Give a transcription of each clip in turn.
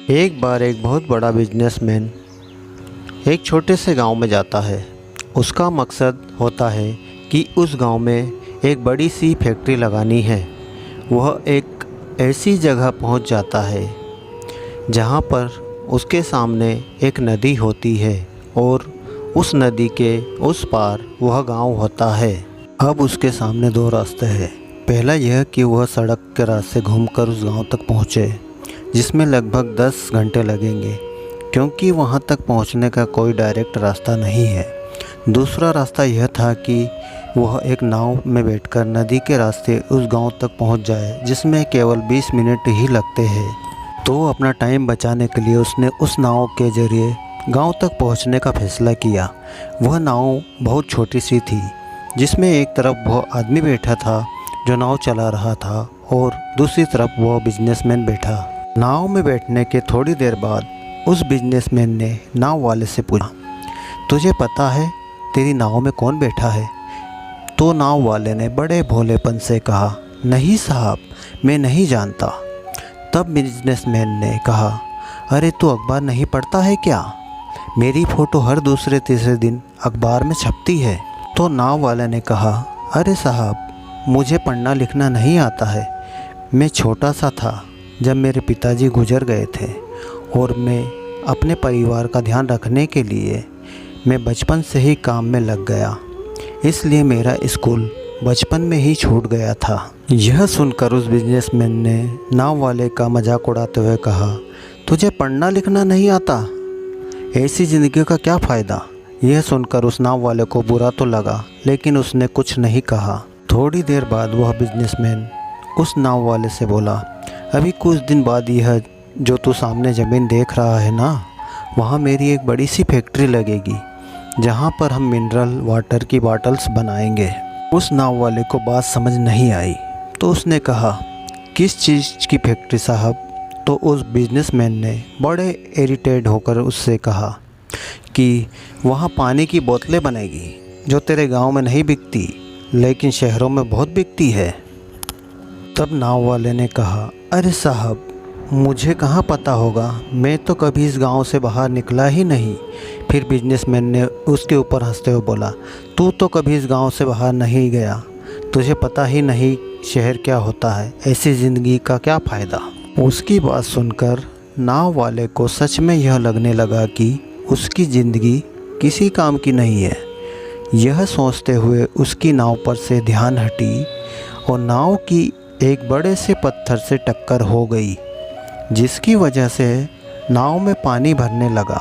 एक बार एक बहुत बड़ा बिजनेसमैन एक छोटे से गांव में जाता है। उसका मकसद होता है कि उस गांव में एक बड़ी सी फैक्ट्री लगानी है। वह एक ऐसी जगह पहुंच जाता है जहां पर उसके सामने एक नदी होती है और उस नदी के उस पार वह गांव होता है। अब उसके सामने दो रास्ते हैं। पहला यह कि वह सड़क के रास्ते घूमकर उस गांव तक पहुंचे, जिसमें लगभग 10 घंटे लगेंगे, क्योंकि वहां तक पहुंचने का कोई डायरेक्ट रास्ता नहीं है। दूसरा रास्ता यह था कि वह एक नाव में बैठकर नदी के रास्ते उस गांव तक पहुंच जाए, जिसमें केवल 20 मिनट ही लगते हैं। तो अपना टाइम बचाने के लिए उसने उस नाव के जरिए गांव तक पहुंचने का फैसला किया। वह नाव बहुत छोटी सी थी, जिसमें एक तरफ वह आदमी बैठा था जो नाव चला रहा था और दूसरी तरफ वह बिजनेसमैन बैठा। नाव में बैठने के थोड़ी देर बाद उस बिजनेसमैन ने नाव वाले से पूछा, तुझे पता है तेरी नाव में कौन बैठा है? तो नाव वाले ने बड़े भोलेपन से कहा, नहीं साहब, मैं नहीं जानता। तब बिजनेसमैन ने कहा, अरे तू अखबार नहीं पढ़ता है क्या? मेरी फ़ोटो हर दूसरे तीसरे दिन अखबार में छपती है। तो नाव वाले ने कहा, अरे साहब, मुझे पढ़ना लिखना नहीं आता है। मैं छोटा सा था जब मेरे पिताजी गुजर गए थे और मैं अपने परिवार का ध्यान रखने के लिए मैं बचपन से ही काम में लग गया, इसलिए मेरा स्कूल बचपन में ही छूट गया था। यह सुनकर उस बिजनेसमैन ने नाव वाले का मजाक उड़ाते हुए कहा, तुझे पढ़ना लिखना नहीं आता? ऐसी ज़िंदगी का क्या फ़ायदा? यह सुनकर उस नाव वाले को बुरा तो लगा, लेकिन उसने कुछ नहीं कहा। थोड़ी देर बाद वह बिजनेसमैन उस नाव वाले से बोला, अभी कुछ दिन बाद यह जो तू सामने ज़मीन देख रहा है ना, वहाँ मेरी एक बड़ी सी फैक्ट्री लगेगी, जहाँ पर हम मिनरल वाटर की बॉटल्स बनाएंगे। उस नाव वाले को बात समझ नहीं आई, तो उसने कहा, किस चीज़ की फैक्ट्री साहब? तो उस बिजनेसमैन ने बड़े इरिटेट होकर उससे कहा कि वहाँ पानी की बोतलें बनेगी, जो तेरे गांव में नहीं बिकती लेकिन शहरों में बहुत बिकती है। तब नाव वाले ने कहा, अरे साहब, मुझे कहाँ पता होगा, मैं तो कभी इस गांव से बाहर निकला ही नहीं। फिर बिजनेसमैन ने उसके ऊपर हंसते हुए बोला, तू तो कभी इस गांव से बाहर नहीं गया, तुझे पता ही नहीं शहर क्या होता है, ऐसी ज़िंदगी का क्या फ़ायदा? उसकी बात सुनकर नाव वाले को सच में यह लगने लगा कि उसकी ज़िंदगी किसी काम की नहीं है। यह सोचते हुए उसकी नाव पर से ध्यान हटी और नाव की एक बड़े से पत्थर से टक्कर हो गई, जिसकी वजह से नाव में पानी भरने लगा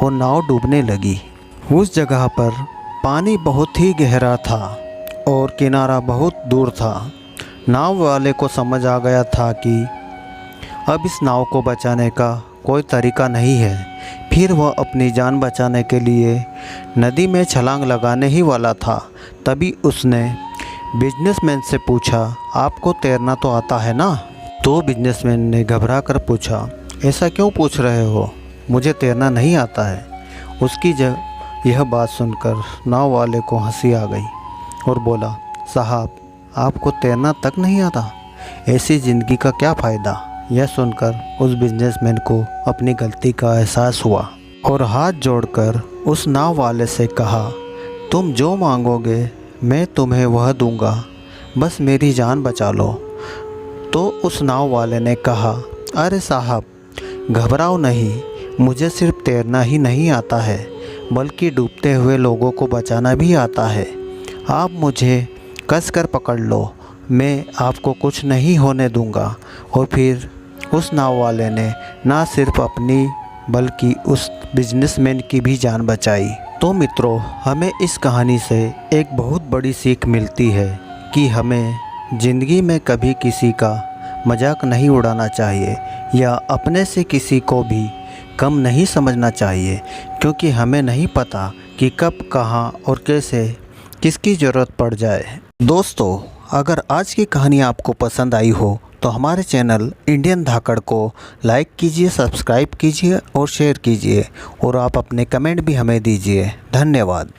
और नाव डूबने लगी। उस जगह पर पानी बहुत ही गहरा था और किनारा बहुत दूर था। नाव वाले को समझ आ गया था कि अब इस नाव को बचाने का कोई तरीका नहीं है। फिर वह अपनी जान बचाने के लिए नदी में छलांग लगाने ही वाला था। तभी उसने बिजनेसमैन से पूछा, आपको तैरना तो आता है ना? तो बिजनेसमैन ने घबरा कर पूछा, ऐसा क्यों पूछ रहे हो, मुझे तैरना नहीं आता है। उसकी यह बात सुनकर नाव वाले को हंसी आ गई और बोला, साहब, आपको तैरना तक नहीं आता, ऐसी ज़िंदगी का क्या फ़ायदा? यह सुनकर उस बिजनेसमैन को अपनी गलती का एहसास हुआ और हाथ जोड़कर उस नाव वाले से कहा, तुम जो मांगोगे मैं तुम्हें वह दूंगा, बस मेरी जान बचा लो। तो उस नाव वाले ने कहा, अरे साहब, घबराओ नहीं, मुझे सिर्फ तैरना ही नहीं आता है, बल्कि डूबते हुए लोगों को बचाना भी आता है। आप मुझे कस कर पकड़ लो, मैं आपको कुछ नहीं होने दूंगा। और फिर उस नाव वाले ने ना सिर्फ अपनी बल्कि उस बिजनेसमैन की भी जान बचाई। तो मित्रों, हमें इस कहानी से एक बहुत बड़ी सीख मिलती है कि हमें ज़िंदगी में कभी किसी का मजाक नहीं उड़ाना चाहिए या अपने से किसी को भी कम नहीं समझना चाहिए, क्योंकि हमें नहीं पता कि कब, कहाँ और कैसे किसकी ज़रूरत पड़ जाए। दोस्तों, अगर आज की कहानी आपको पसंद आई हो तो हमारे चैनल इंडियन धाकड़ को लाइक कीजिए, सब्सक्राइब कीजिए और शेयर कीजिए, और आप अपने कमेंट भी हमें दीजिए। धन्यवाद।